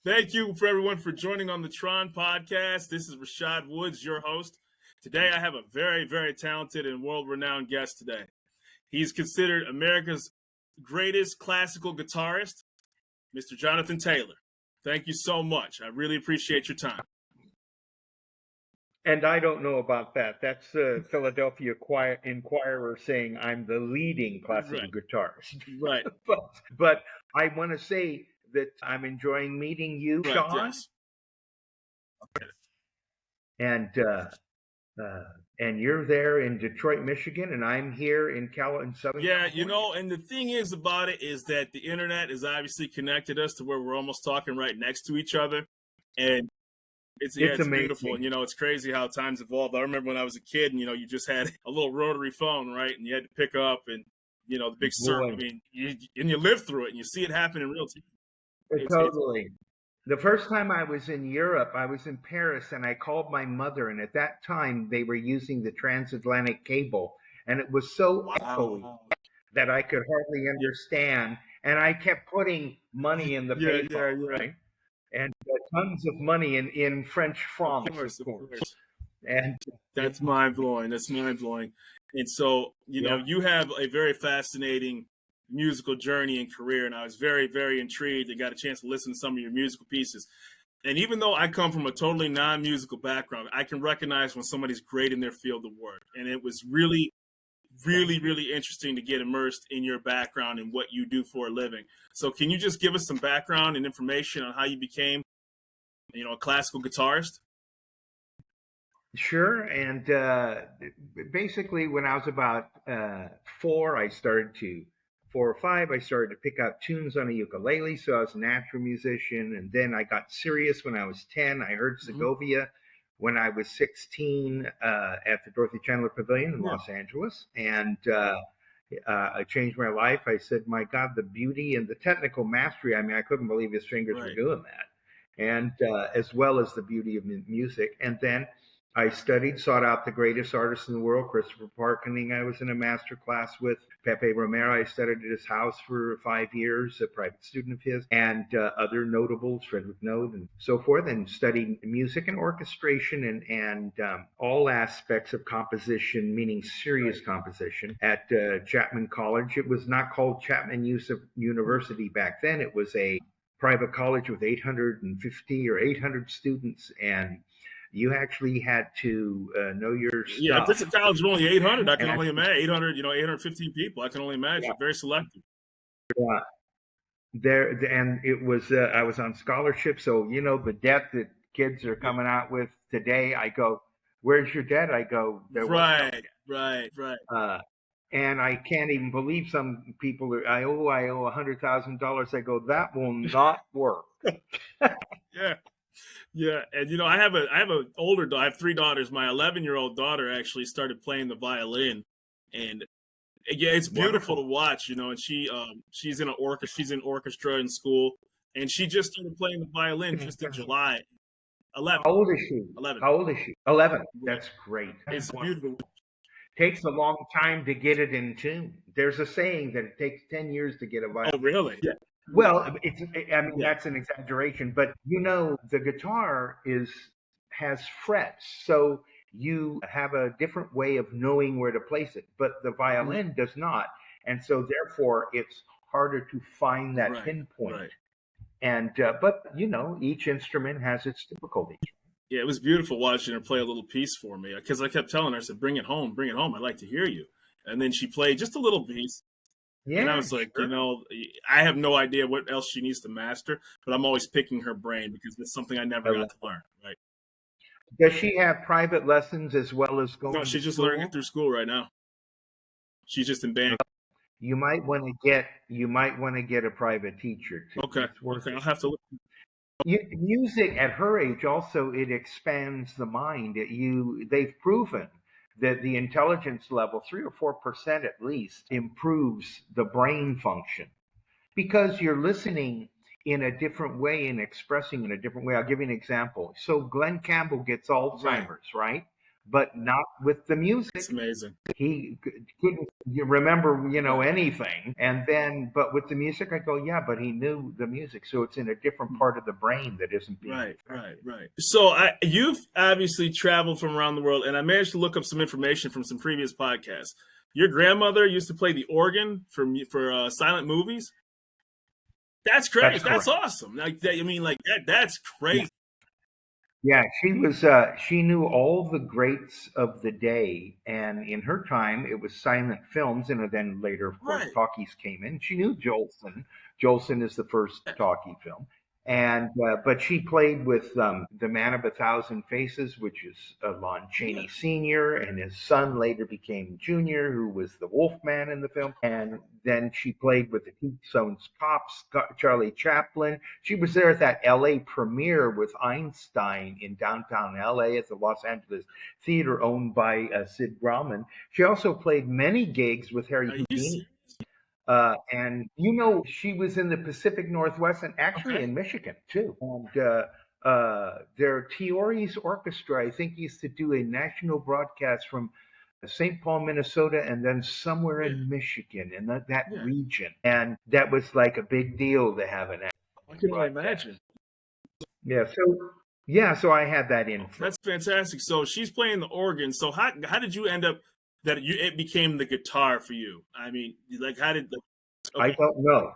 Thank you for everyone for joining on the T.R.O.N podcast. This is Rashad Woods, your host. Today I have a very, very talented and world-renowned guest today. He's considered America's greatest classical guitarist, Mr. Jonathan Taylor. Thank you so much. I really appreciate your time. And I don't know about that. That's the Philadelphia Inquirer saying I'm the leading classical guitarist. Right. but I want to say that I'm enjoying meeting you, right, Sean. Yes. And you're there in Detroit, Michigan, and I'm here in Southern California. Yeah, and the thing is about it is that the internet has obviously connected us to where we're almost talking right next to each other. And it's beautiful. And, it's crazy how times evolved. I remember when I was a kid and, you just had a little rotary phone, right? And you had to pick up and, the big circle. I mean, you live through it and you see it happen in real time. Totally. The first time I was in Europe, I was in Paris, and I called my mother, and at that time they were using the transatlantic cable, and it was so echoey that I could hardly understand, and I kept putting money in the payphone, right? And tons of money in French francs, of course. And that's mind-blowing. That's mind-blowing. And so, you have a very fascinating musical journey and career, and I was very, very intrigued and got a chance to listen to some of your musical pieces. And even though I come from a totally non-musical background, I can recognize when somebody's great in their field of work. And it was really, really, really interesting to get immersed in your background and what you do for a living. So can you just give us some background and information on how you became, a classical guitarist? Sure. And basically when I was about 4 or 5, I started to pick out tunes on a ukulele. So I was a natural musician. And then I got serious when I was 10. I heard Segovia when I was 16 at the Dorothy Chandler Pavilion in Los Angeles. And I changed my life. I said, my God, the beauty and the technical mastery. I mean, I couldn't believe his fingers were doing that. And as well as the beauty of music. And then I sought out the greatest artists in the world, Christopher Parkening. I was in a master class with Pepe Romero. I studied at his house for 5 years, a private student of his, and other notables, Frederick Node and so forth, and studied music and orchestration and all aspects of composition, meaning serious composition, at Chapman College. It was not called Chapman University back then. It was a private college with 850 or 800 students, and you actually had to know your stuff. Yeah, this college was only 800. I can only imagine 800. 815 people. I can only imagine. Yeah. Very selective. Yeah. And it was. I was on scholarship, so the debt that kids are coming out with today. I go, "Where's your debt?" I go, "There was no debt." Right. And I can't even believe some people. I owe $100,000. I go, that will not work. Yeah, and I have an older daughter. I have 3 daughters. My 11-year-old daughter actually started playing the violin, and it's beautiful to watch. And she's in an orchestra. She's in orchestra in school, and she just started playing the violin just in July. 11. How old is she? 11. How old is she? 11. That's great. It's beautiful. Takes a long time to get it in tune. There's a saying that it takes 10 years to get a violin. Oh, really? Yeah. Well, that's an exaggeration, but the guitar has frets, so you have a different way of knowing where to place it, but the violin does not, and so therefore it's harder to find that pinpoint. Right. And but each instrument has its difficulties. Yeah, it was beautiful watching her play a little piece for me because I kept telling her, I said, "Bring it home, I'd like to hear you." And then she played just a little piece. Yeah, and I was like, I have no idea what else she needs to master, but I'm always picking her brain because it's something I never got to learn. Right? Does she have private lessons as well as going? No, she's just learning it through school right now. She's just in band. You might want to get a private teacher too. Okay. I'll have to look. Music at her age also, it expands the mind. They've proven that the intelligence level, 3 or 4% at least, improves the brain function because you're listening in a different way and expressing in a different way. I'll give you an example. So Glenn Campbell gets Alzheimer's, right? but not with the music. It's amazing. He couldn't remember, anything. And then, but with the music, I go, yeah, but he knew the music. So it's in a different part of the brain that isn't being Right. So you've obviously traveled from around the world, and I managed to look up some information from some previous podcasts. Your grandmother used to play the organ for silent movies. That's crazy. That's awesome. That's crazy. Yeah, she was. She knew all the greats of the day, and in her time, it was silent films, and then later, of course, talkies came in. She knew Jolson. Jolson is the first talkie film, and but she played with the Man of a Thousand Faces, which is Lon Chaney Sr., and his son later became Junior, who was the Wolfman in the film, and then she played with the Tombstones Pops, Charlie Chaplin. She was there at that L.A. premiere with Einstein in downtown L.A. at the Los Angeles Theater owned by Sid Grauman. She also played many gigs with Harry Houdini. And she was in the Pacific Northwest and actually in Michigan too. And their T.R.O.N's orchestra, I think, used to do a national broadcast from St. Paul, Minnesota, and then somewhere in Michigan, in that region. And that was like a big deal to have an I can only imagine. So I had that in. That's fantastic. So she's playing the organ. So how did you end up that it became the guitar for you? I mean, how did I don't know.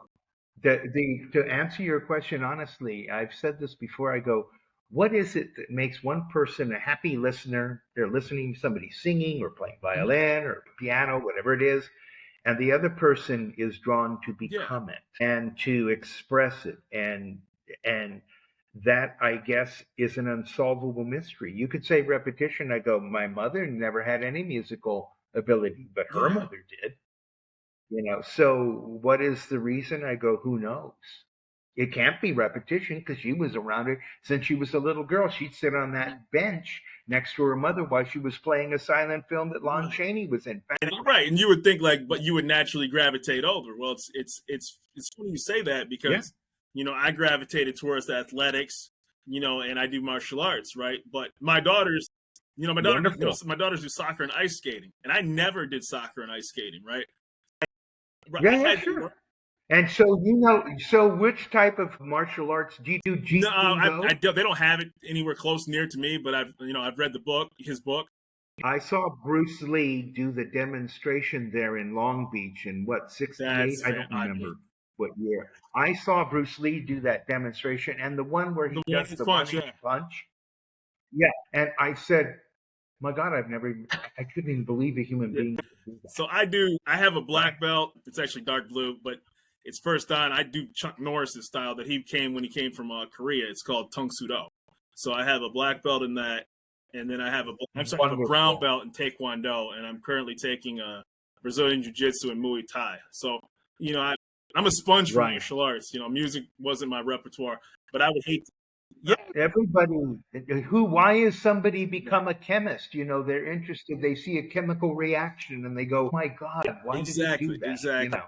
To answer your question honestly, I've said this before. I go, what is it that makes one person a happy listener? They're listening to somebody singing or playing violin or piano, whatever it is. And the other person is drawn to become it and to express it. And that, I guess, is an unsolvable mystery. You could say repetition. I go, my mother never had any musical ability, but her mother did. So what is the reason? I go, who knows? It can't be repetition because she was around it since she was a little girl. She'd sit on that bench next to her mother while she was playing a silent film that Lon Chaney was in. Right, and you would think but you would naturally gravitate over. Well, it's funny you say that because I gravitated towards athletics, and I do martial arts, right? But my daughters, my daughters do soccer and ice skating, and I never did soccer and ice skating, right? Sure. And so which type of martial arts do you do? No, they don't have it anywhere close near to me, but I've read his book. I saw Bruce Lee do the demonstration there in Long Beach in 68? I don't remember what year. I saw Bruce Lee do that demonstration and the one where he does the punch. Yeah, and I said, my God, I couldn't even believe a human being could do that. So I have a black belt. It's actually dark blue, but it's first dan. I do Chuck Norris's style that he came when he came from Korea. It's called Tung Soo Do. So I have a black belt in that, and then I have a brown belt in Taekwondo, and I'm currently taking Brazilian Jiu-Jitsu and Muay Thai. So I'm a sponge for martial arts. Music wasn't my repertoire, but I would hate to. Yeah, everybody. Why is somebody become a chemist? They're interested. They see a chemical reaction and they go, "Oh my God, why did you do that?" Exactly.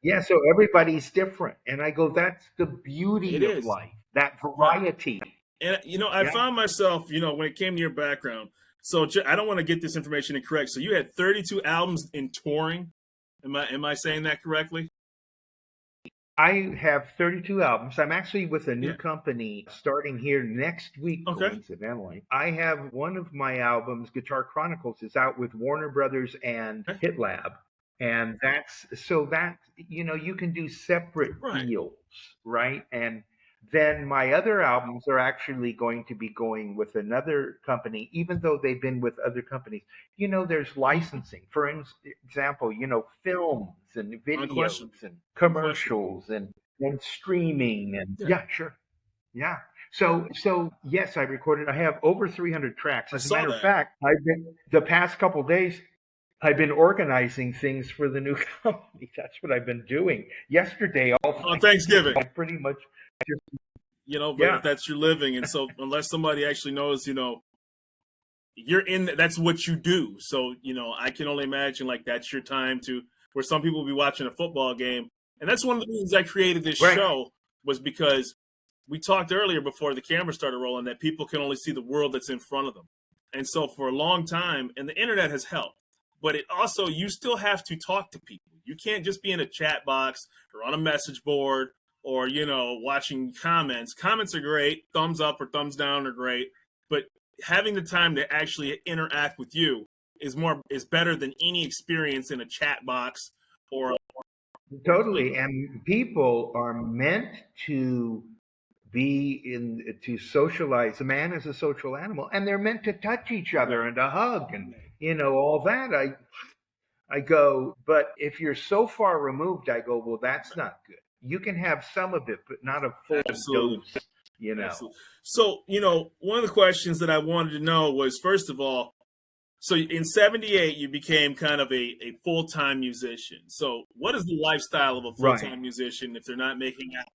Yeah, so everybody's different, and I go, "That's the beauty of life, that variety." And I found myself, when it came to your background. So I don't want to get this information incorrect. So you had 32 albums in touring. Am I saying that correctly? I have 32 albums. I'm actually with a new company starting here next week, coincidentally. I have one of my albums, Guitar Chronicles, is out with Warner Brothers and Hit Lab. And you can do separate deals, right? And then my other albums are actually going to be going with another company, even though they've been with other companies. There's licensing. For example, films and videos and commercials and streaming and sure. Yeah. So yes, I recorded. I have over 300 tracks. As a matter of fact, the past couple of days, I've been organizing things for the new company. That's what I've been doing. Yesterday, on Thanksgiving, I pretty much just, but that's your living, and so unless somebody actually knows, you're in. That's what you do. So I can only imagine that's your time where some people will be watching a football game, and that's one of the reasons I created this show was because we talked earlier before the camera started rolling that people can only see the world that's in front of them. And so for a long time, and the internet has helped, but it also, you still have to talk to people. You can't just be in a chat box or on a message board or, watching comments. Comments are great. Thumbs up or thumbs down are great. But having the time to actually interact with you is better than any experience in a chat box or. Totally. And people are meant to to socialize. A man is a social animal, and they're meant to touch each other and to hug and all that. I go, but if you're so far removed, I go, well, that's not good. You can have some of it, but not a full Absolutely. dose. Absolutely. So, one of the questions that I wanted to know was, first of all, so in 78, you became kind of a full-time musician. So what is the lifestyle of a full-time musician if they're not making out?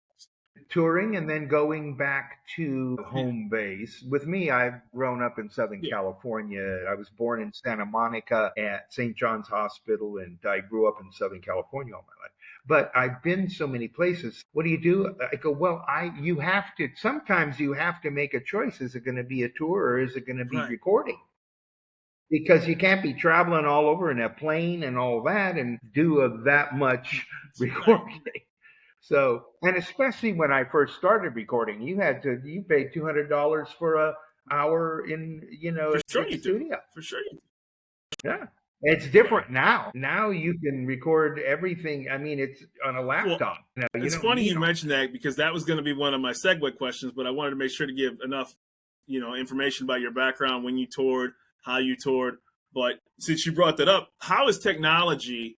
Touring and then going back to home base. With me, I've grown up in Southern California. I was born in Santa Monica at St. John's Hospital, and I grew up in Southern California all my life. But I've been so many places. What do you do? I go, well, sometimes you have to make a choice. Is it going to be a tour or is it going to be recording? Because you can't be traveling all over in a plane and all that and do that much recording. So, and especially when I first started recording, you paid $200 for an hour in, For sure the you studio. For sure you do. Yeah. It's different now. Now you can record everything. I mean, it's on a laptop. Well, it's funny you mentioned that, because that was going to be one of my segue questions, but I wanted to make sure to give enough, information about your background, when you toured, how you toured. But since you brought that up, how has technology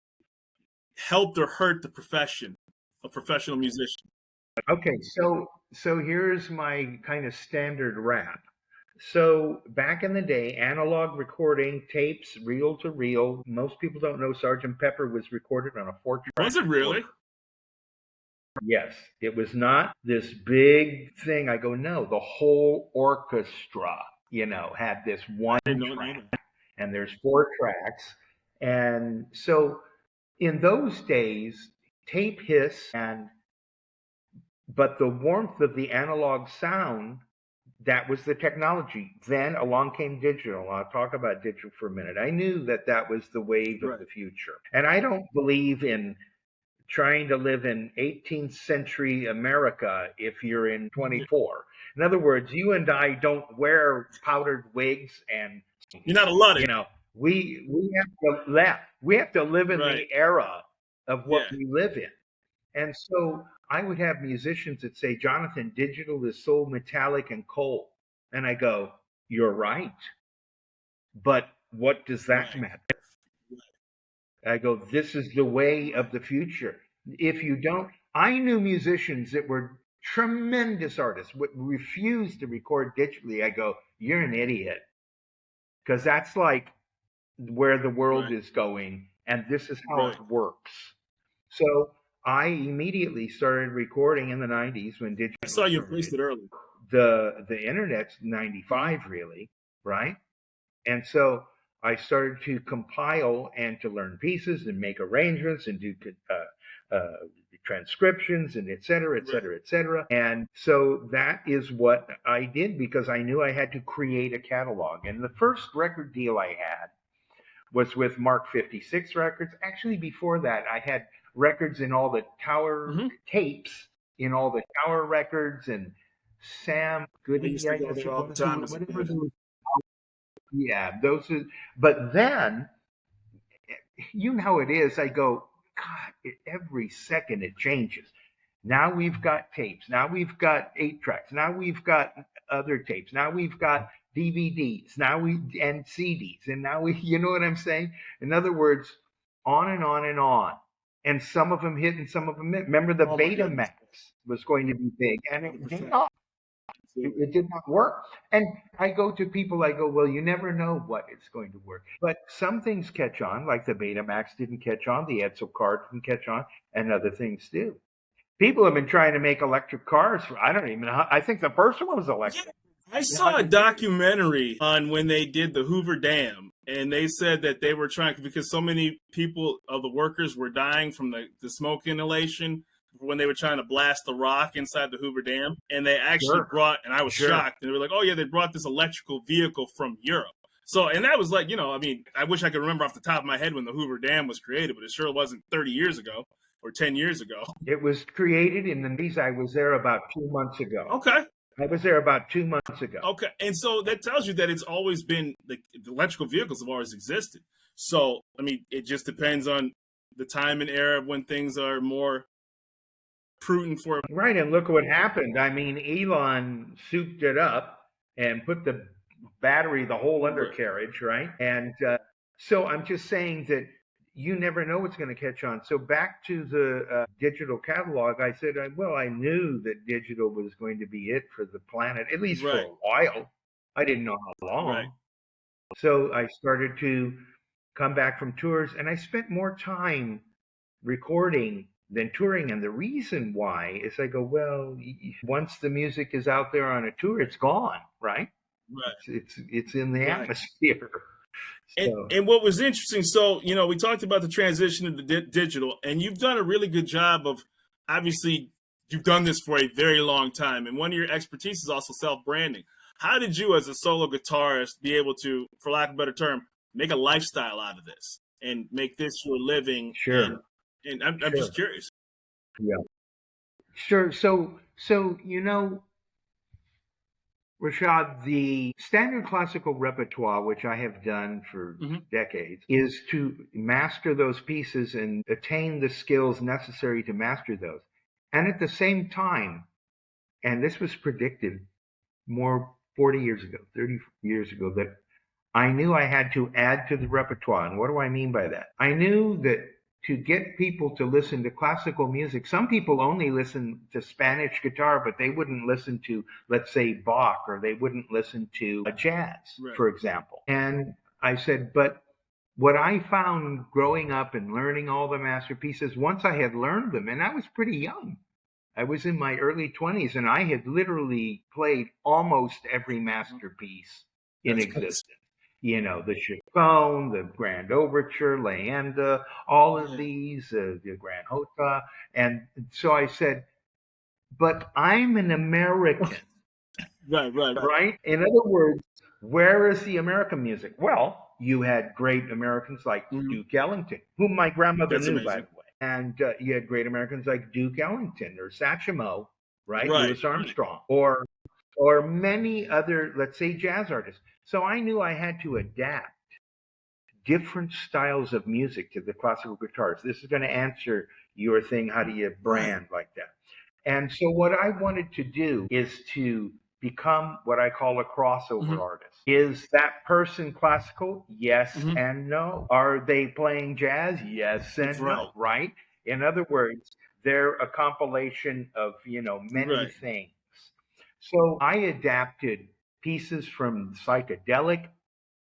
helped or hurt the profession of professional musician? Okay, so here's my kind of standard rap. So back in the day, analog recording, tapes, reel to reel. Most people don't know Sgt. Pepper was recorded on a 4-track. Was it really? Yes, it was not this big thing. I go, no, the whole orchestra, had this one track, and there's 4 tracks. And so in those days, tape hiss, but the warmth of the analog sound, that was the technology. Then along came digital. I'll talk about digital for a minute. I knew that was the wave of the future. And I don't believe in trying to live in 18th century America if you're in 24. In other words, you and I don't wear powdered wigs, and you're not a Luddite. We have to live in the era of what we live in. And so I would have musicians that say, Jonathan, digital is so metallic and cold. And I go, you're right. But what does that matter? I go, this is the way of the future. If you don't, I knew musicians that were tremendous artists, would refuse to record digitally. I go, you're an idiot. Because that's like where the world is going. And this is how it works. So I immediately started recording in the 90s when digital. I saw you posted early. The internet's 95, really, right? And so I started to compile and to learn pieces and make arrangements and do transcriptions and et cetera, et cetera, et cetera. And so that is what I did, because I knew I had to create a catalog. And the first record deal I had was with Mark 56 Records. Actually, before that, I had records in all the Tower tapes, in all the Tower records, and Sam Goody. Yeah, those are. But then, you know how it is. I go, God, every second it changes. Now we've got tapes. Now we've got 8 tracks. Now we've got other tapes. Now we've got DVDs. And CDs. And now you know what I'm saying? In other words, on and on and on. And some of them hit and some of them hit. Remember, the Betamax was going to be big, and it did not. It did not work. And I go to people, I go, well, you never know what it's going to work. But some things catch on, like the Betamax didn't catch on, the Edsel car didn't catch on, and other things do. People have been trying to make electric cars. I don't even know. I think the first one was electric. Yeah, I saw a documentary on when they did the Hoover Dam, and they said that they were trying, because so many people of the workers were dying from the smoke inhalation when they were trying to blast the rock inside the Hoover Dam. And they actually brought, and I was shocked, and they were like, oh yeah, they brought this electrical vehicle from Europe. So, and that was like, I mean, I wish I could remember off the top of my head when the Hoover Dam was created, but it sure wasn't 30 years ago or 10 years ago. It was created in the 90s. I was there about 2 months ago. Okay. I was there about 2 months ago. Okay. And so that tells you that it's always been, the electrical vehicles have always existed. So, I mean, it just depends on the time and era of when things are more prudent for. Right. And look what happened. I mean, Elon souped it up and put the battery, the whole undercarriage, right? And so I'm just saying that you never know what's going to catch on. So back to the digital catalog, I said, well, I knew that digital was going to be it for the planet, at least for a while. I didn't know how long. Right. So I started to come back from tours, and I spent more time recording than touring. And the reason why is I go, well, once the music is out there on a tour, it's gone, right? Right. It's in the atmosphere. And what was interesting, so, we talked about the transition to the digital, and you've done a really good job of, obviously, you've done this for a very long time, and one of your expertise is also self-branding. How did you, as a solo guitarist, be able to, for lack of a better term, make a lifestyle out of this and make this your living? Sure. And I'm just curious. Yeah. Sure. So Rashad, the standard classical repertoire, which I have done for decades, is to master those pieces and attain the skills necessary to master those. And at the same time, and this was predicted more 40 years ago, 30 years ago, that I knew I had to add to the repertoire. And what do I mean by that? I knew that to get people to listen to classical music, some people only listen to Spanish guitar, but they wouldn't listen to, let's say, Bach, or they wouldn't listen to a jazz, for example. And I said, but what I found growing up and learning all the masterpieces, once I had learned them, and I was pretty young, I was in my early 20s, and I had literally played almost every masterpiece in existence. The T.R.O.N, the Grand Overture, Leander, all of these, the Grand Hota. And so I said, but I'm an American. Right? In other words, where is the American music? Well, you had great Americans like Duke Ellington, whom my grandmother knew, by the way. And you had great Americans like Duke Ellington or Satchmo, right? Louis Armstrong, or many other, let's say, jazz artists. So I knew I had to adapt different styles of music to the classical guitars. This is going to answer your thing, how do you brand like that? And so what I wanted to do is to become what I call a crossover artist. Is that person classical? Yes and no. Are they playing jazz? Yes and no, right? In other words, they're a compilation of, many things. So I adapted pieces from the psychedelic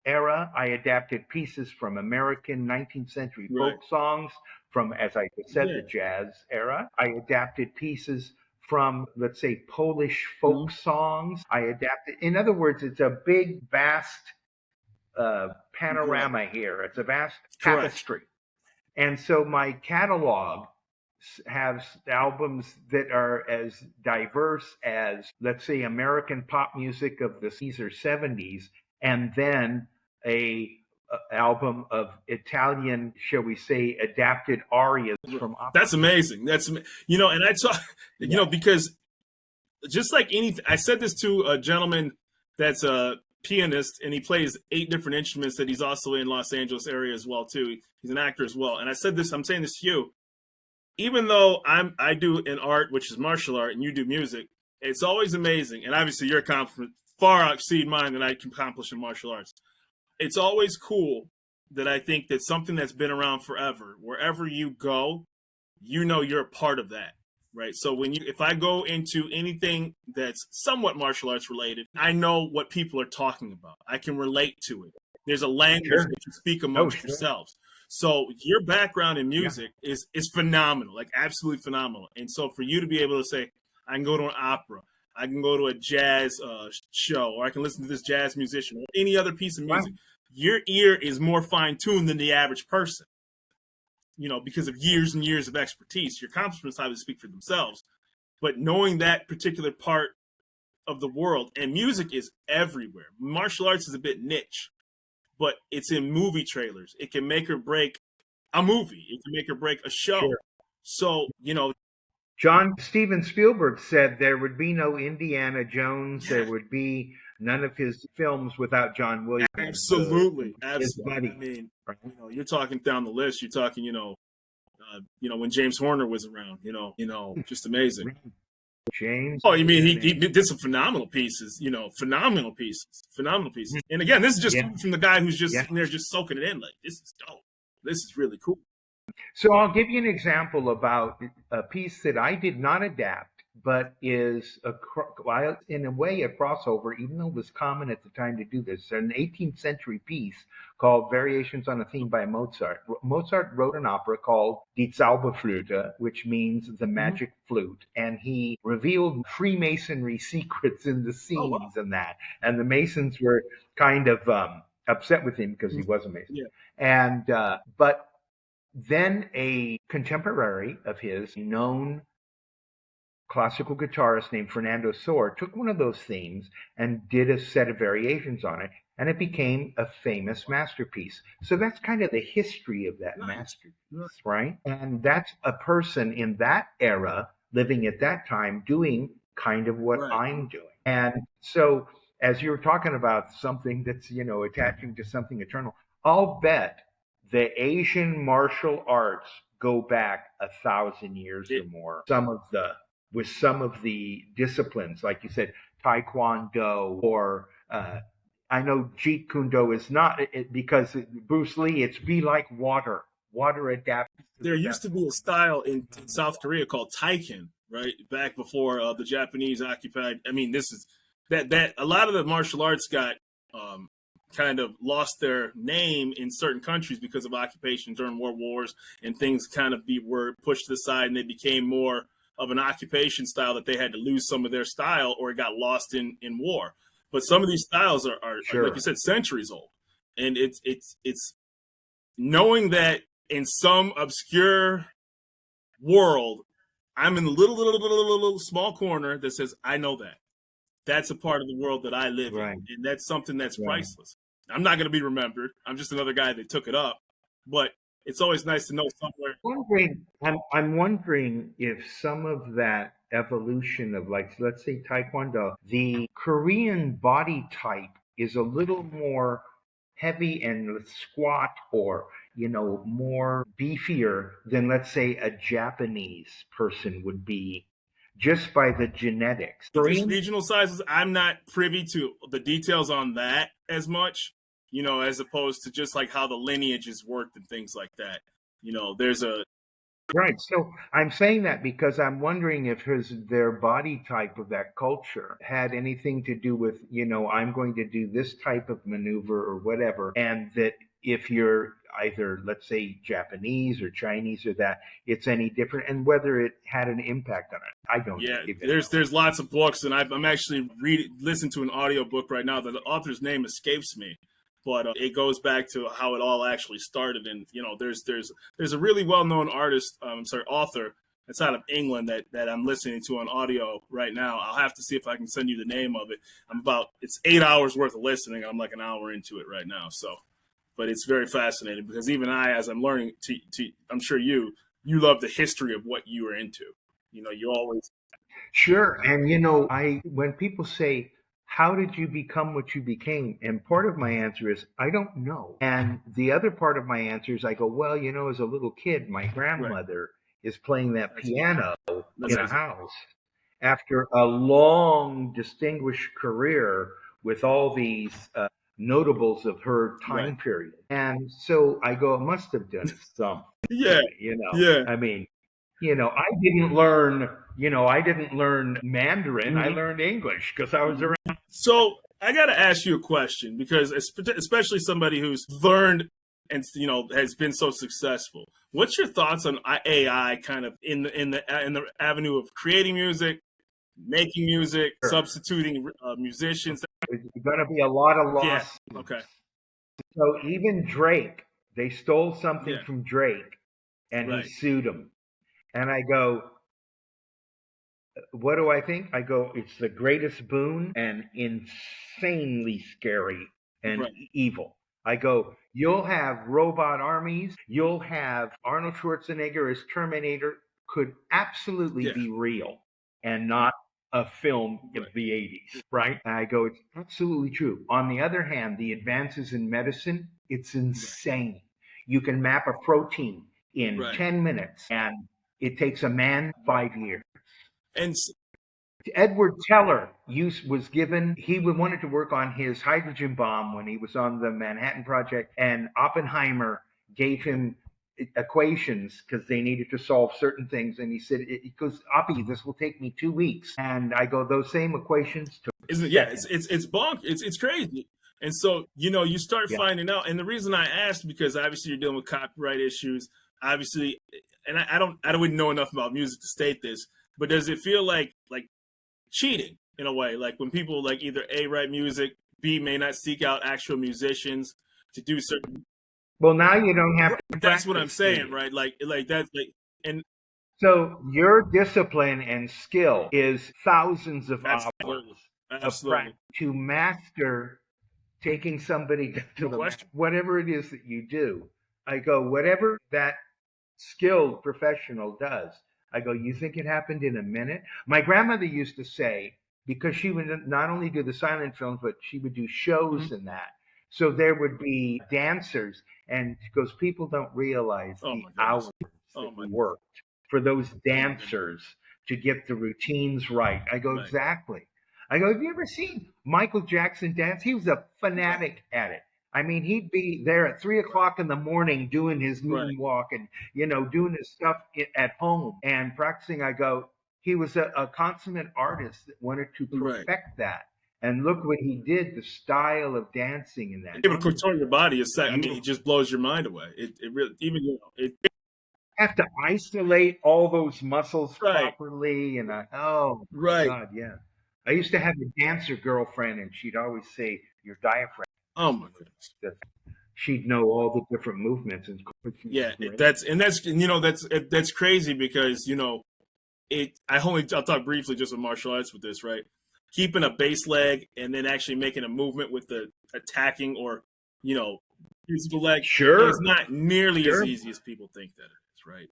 era. I adapted pieces from American 19th century folk songs, from, as I said, the jazz era. I adapted pieces from, let's say, Polish folk songs. I adapted, in other words, it's a big, vast panorama here. It's a vast tapestry. And so my catalog has albums that are as diverse as, let's say, American pop music of the 60s or 70s, and then a album of Italian, shall we say, adapted arias from opera. That's amazing. And I talk, because just like anything, I said this to a gentleman that's a pianist, and he plays 8 different instruments, that he's also in Los Angeles area as well too. He's an actor as well. And I said this, I'm saying this to you, even though I do an art, which is martial art, and you do music, it's always amazing. And obviously your accomplishment far exceed mine that I can accomplish in martial arts. It's always cool that I think that something that's been around forever, wherever you go, you're a part of that, right? So if I go into anything that's somewhat martial arts related, I know what people are talking about. I can relate to it. There's a language that you speak amongst yourselves. So your background in music is phenomenal, like absolutely phenomenal. And so for you to be able to say, I can go to an opera, I can go to a jazz show, or I can listen to this jazz musician or any other piece of music, your ear is more fine-tuned than the average person, because of years and years of expertise. Your accomplishments obviously speak for themselves, but knowing that particular part of the world, and music is everywhere. Martial arts is a bit niche. but it's in movie trailers. It can make or break a movie. It can make or break a show. Sure. So, Steven Spielberg said there would be no Indiana Jones. Yeah. There would be none of his films without John Williams. Absolutely. His buddy. I mean, you're talking down the list. You're talking, when James Horner was around, just amazing. James. Oh, you mean he did some phenomenal pieces, phenomenal pieces. And again, this is just from the guy who's just sitting there just soaking it in. Like, this is dope. This is really cool. So I'll give you an example about a piece that I did not adapt, but is in a way a crossover, even though it was common at the time to do this. An 18th century piece called Variations on a Theme by Mozart. Mozart wrote an opera called Die Zauberflöte, which means the magic flute, and he revealed Freemasonry secrets in the scenes and that. And the Masons were kind of upset with him because he was a Mason. Yeah. And but then a contemporary of his, known classical guitarist named Fernando Sor, took one of those themes and did a set of variations on it, and it became a famous masterpiece. So that's kind of the history of that masterpiece, right? And that's a person in that era, living at that time, doing kind of what I'm doing. And so as you're talking about something that's, attaching to something eternal, I'll bet the Asian martial arts go back 1,000 years or more. With some of the disciplines, like you said, Taekwondo, or I know Jeet Kune Do is not, because Bruce Lee, it's be like water. Water adapts. There used to be a style in South Korea called Taiken, right? Back before the Japanese occupied. I mean, this is that a lot of the martial arts got kind of lost their name in certain countries because of occupation during world wars, and things kind of were pushed to the side, and they became more of an occupation style that they had to lose some of their style, or it got lost in war. But some of these styles are like you said, centuries old. And it's knowing that in some obscure world, I'm in a little small corner that says, I know that. That's a part of the world that I live in. And that's something that's priceless. I'm not going to be remembered. I'm just another guy that took it up. But it's always nice to know somewhere. I'm wondering if some of that evolution of, like, let's say Taekwondo, the Korean body type is a little more heavy and squat, or, more beefier than, let's say, a Japanese person would be, just by the genetics. These regional sizes, I'm not privy to the details on that as much, as opposed to just like how the lineages worked and things like that. There's a... Right. So I'm saying that because I'm wondering if their body type of that culture had anything to do with, I'm going to do this type of maneuver or whatever. And that if you're either, let's say, Japanese or Chinese or that, it's any different, and whether it had an impact on it. I don't know. There's lots of books, and I'm actually listening to an audio book right now that the author's name escapes me. But it goes back to how it all actually started. And, there's a really well-known author that's out of England that I'm listening to on audio right now. I'll have to see if I can send you the name of it. It's 8 hours worth of listening. I'm like an hour into it right now. So, but it's very fascinating because even I, as I'm learning, I'm sure you love the history of what you are into. You always. Sure. And, when people say, how did you become what you became? And part of my answer is, I don't know. And the other part of my answer is, I go, well, as a little kid, my grandmother is playing that piano in a house after a long, distinguished career with all these notables of her time period. And so I go, it must have done something. I mean, I didn't learn Mandarin. I learned English because I was around. So I got to ask you a question, because especially somebody who's learned and, has been so successful. What's your thoughts on AI kind of in the avenue of creating music, making music, substituting musicians? There's going to be a lot of loss. Yeah. Okay. So even Drake, they stole something from Drake, and he sued him. And I go, what do I think? I go, it's the greatest boon and insanely scary and evil. I go, you'll have robot armies, you'll have Arnold Schwarzenegger as Terminator, could absolutely be real and not a film of the 80s, right? And I go, it's absolutely true. On the other hand, the advances in medicine, it's insane. You can map a protein in 10 minutes, and it takes a man 5 years. And Edward Teller was given, he wanted to work on his hydrogen bomb when he was on the Manhattan Project, and Oppenheimer gave him equations because they needed to solve certain things. And he said, he goes, Oppie, this will take me 2 weeks. And I go, those same equations took it's bonk. It's crazy. And so, you start finding out. And the reason I asked, because obviously you're dealing with copyright issues, obviously, and I wouldn't know enough about music to state this, but does it feel like cheating in a way, like when people like either A, write music, B, may not seek out actual musicians to do certain. Well, now you don't have to. That's what I'm saying, right? Like that's and so your discipline and skill is thousands of hours of practice to master taking somebody to whatever it is that you do. I go, whatever that skilled professional does, I go, you think it happened in a minute? My grandmother used to say, because she would not only do the silent films, but she would do shows and that. So there would be dancers, and because people don't realize the hours that we worked for those dancers to get the routines right. I go, exactly. I go, have you ever seen Michael Jackson dance? He was a fanatic at it. I mean, he'd be there at 3 o'clock in the morning doing his moonwalk and, doing his stuff at home and practicing. I go, he was a consummate artist that wanted to perfect that. And look what he did, the style of dancing in that. Able to contort your body is, I mean, it just blows your mind away. It really, even, have to isolate all those muscles properly. And God, yeah. I used to have a dancer girlfriend, and she'd always say, your diaphragm. Oh my goodness! She'd know all the different movements, and that's crazy because I'll talk briefly just with martial arts with this, right? Keeping a base leg and then actually making a movement with the attacking or physical leg is not nearly as easy as people think that it is, right?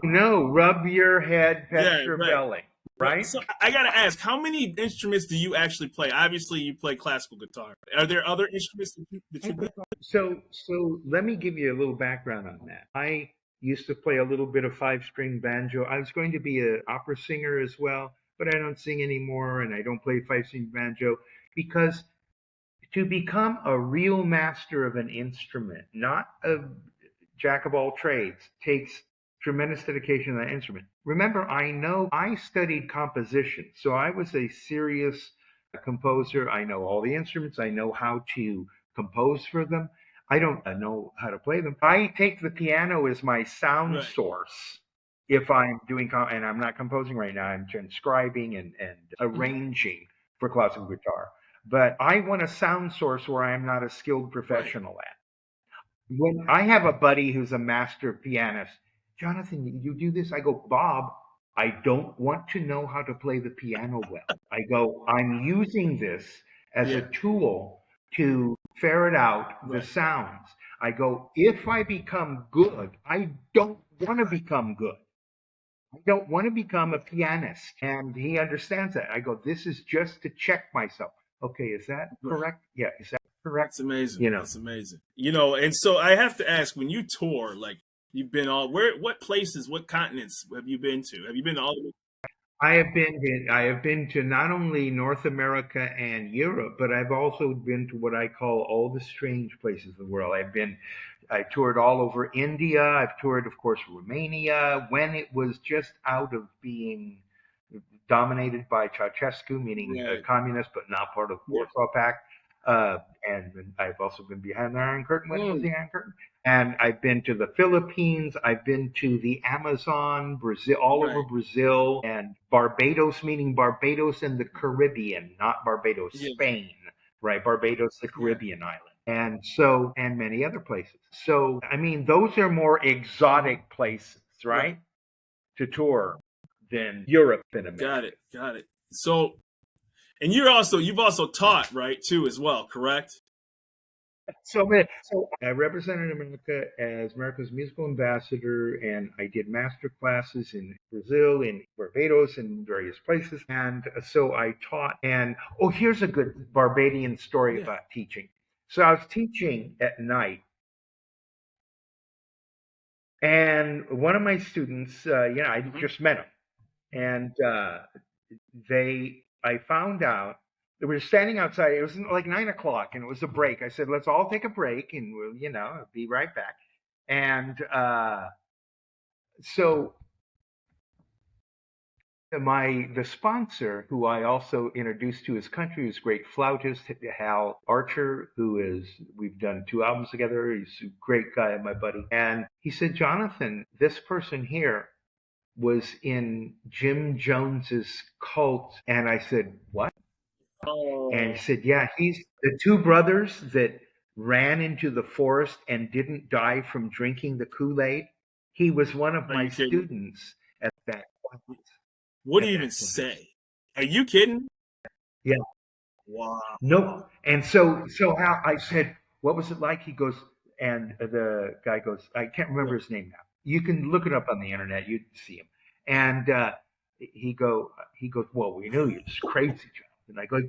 No, rub your head, pet your belly. Right. So I got to ask, how many instruments do you actually play? Obviously, you play classical guitar. Are there other instruments that you play? So let me give you a little background on that. I used to play a little bit of 5-string banjo. I was going to be an opera singer as well, but I don't sing anymore, and I don't play 5-string banjo because to become a real master of an instrument, not a jack of all trades, takes tremendous dedication to that instrument. Remember, I studied composition, so I was a serious composer. I know all the instruments. I know how to compose for them. I don't know how to play them. I take the piano as my sound source if I'm doing, and I'm not composing right now. I'm transcribing and arranging for classical guitar. But I want a sound source where I am not a skilled professional at. When I have a buddy who's a master pianist, Jonathan, you do this? I go, Bob, I don't want to know how to play the piano well. I go, I'm using this as a tool to ferret out the sounds. I go, if I become good, I don't want to become good. I don't want to become a pianist. And he understands that. I go, this is just to check myself. Okay, is that correct? Yeah, is that correct? It's amazing. That's amazing. And so I have to ask, when you tour, like, you've been what places, what continents have you been to? Have you been to all of them? I have been to not only North America and Europe, but I've also been to what I call all the strange places of the world. I toured all over India. I've toured, of course, Romania when it was just out of being dominated by Ceausescu, meaning communist, but not part of the Warsaw Pact. And I've also been behind the Iron Curtain when it was the Iron Curtain. And I've been to the Philippines. I've been to the Amazon, Brazil, all over Brazil, and Barbados, meaning Barbados and the Caribbean, not Barbados, Spain, right? Barbados, the Caribbean island. And many other places. So, I mean, those are more exotic places, right? To tour than Europe and America. Got it. So, and you've also taught, right, too, as well, correct? So I represented America as America's musical ambassador, and I did master classes in Brazil, in Barbados, in various places. And so I taught. And oh, here's a good Barbadian story Yeah. about teaching. So I was teaching at night, and one of my students, I just met him, and I found out we were standing outside. It was like 9 o'clock, and it was a break. I said, "Let's all take a break, and we'll, be right back." And so the sponsor, who I also introduced to his country, is great flautist Hal Archer, we've done 2 albums together. He's a great guy, my buddy. And he said, "Jonathan, this person here was in Jim Jones's cult." And I said, "What?" And he said, "Yeah, he's the 2 brothers that ran into the forest and didn't die from drinking the Kool-Aid. He was one of my students at that class." What do you even say? Are you kidding? Yeah. Wow. No. And so how I said, "What was it like?" He goes, and the guy goes, I can't remember his name now. You can look it up on the internet. You'd see him. And he goes, "Well, we knew he was crazy, John." And I go,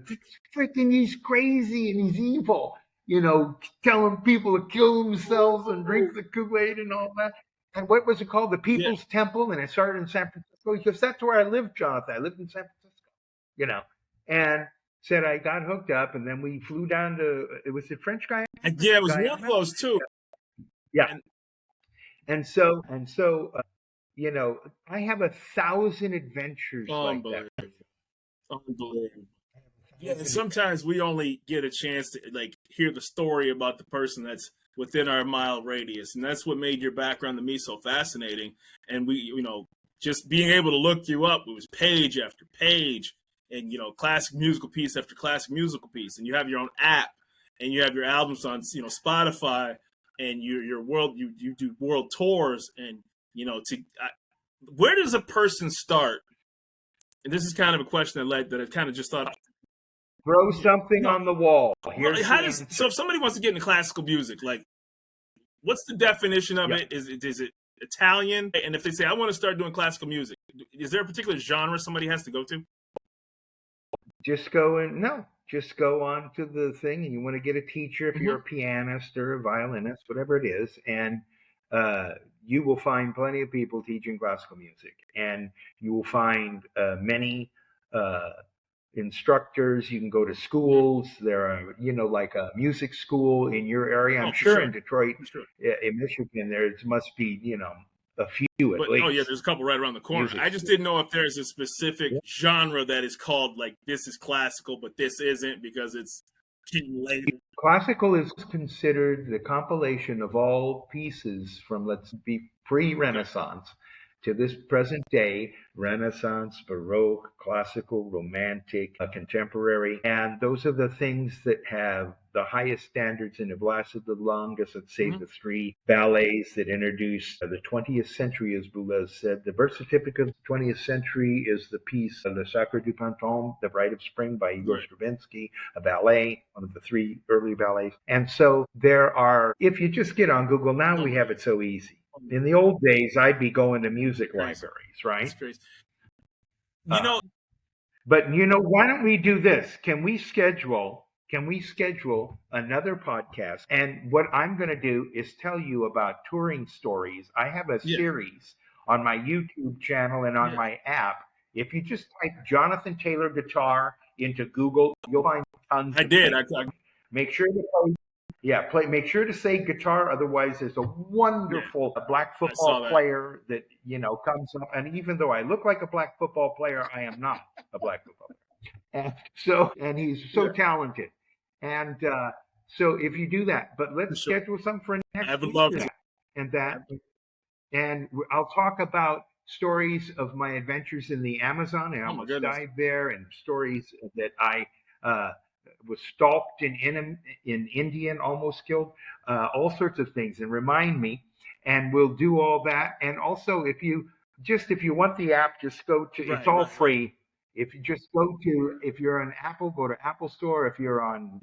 "Freaking, he's crazy and he's evil. Telling people to kill themselves and drink the Kool-Aid and all that." And what was it called? The People's Temple. And it started in San Francisco. Because that's where I lived, Jonathan. I lived in San Francisco, and said I got hooked up, and then we flew down to, was it French Guiana? Yeah, it was one of those too. Yeah. And so, I have 1,000 adventures like that. Unbelievable. Yeah, and sometimes we only get a chance to hear the story about the person that's within our mile radius, and that's what made your background to me so fascinating. And we, just being able to look you up, it was page after page, and classic musical piece after classic musical piece, and you have your own app, and you have your albums on Spotify, and your world you do world tours, and where does a person start? And this is kind of a question that I kind of just thought. Throw something on the wall. So if somebody wants to get into classical music, what's the definition of it? Is it Italian? And if they say, "I want to start doing classical music," is there a particular genre somebody has to go to? Just go on to the thing, and you want to get a teacher if you're a pianist or a violinist, whatever it is, and you will find plenty of people teaching classical music, and you will find many instructors. You can go to schools. There are, like a music school in your area. I'm sure in Detroit, in Michigan, there must be, a few at least. Oh yeah, there's a couple right around the corner. I just didn't know if there's a specific genre that is called this is classical, but this isn't because it's later. Classical is considered the compilation of all pieces from, let's be, pre-Renaissance to this present day: Renaissance, Baroque, classical, romantic, contemporary. And those are the things that have the highest standards and have lasted the longest. Let's say the 3 ballets that introduced the 20th century, as Boulez said. The birth certificate of the 20th century is the piece Le Sacre du Printemps, The Bride of Spring by Igor Stravinsky, a ballet, one of the 3 early ballets. And so there are, if you just get on Google, now we have it so easy. In the old days, I'd be going to music libraries, right? That's crazy. But why don't we do this? Can we schedule another podcast? And what I'm going to do is tell you about touring stories. I have a series on my YouTube channel and on my app. If you just type Jonathan Taylor guitar into Google, you'll find tons. I did. Make sure to make sure to say guitar. Otherwise, there's a wonderful black football player that comes up. And even though I look like a black football player, I am not a black football player. And he's so talented. And so if you do that, but let's schedule something for next week. I would love that. And I'll talk about stories of my adventures in the Amazon. I almost died there, and stories that I was stalked in India and almost killed, all sorts of things, and remind me. And we'll do all that. And also, if you want the app, just go to, it's all free. If you just if you're on Apple, go to Apple Store. If you're on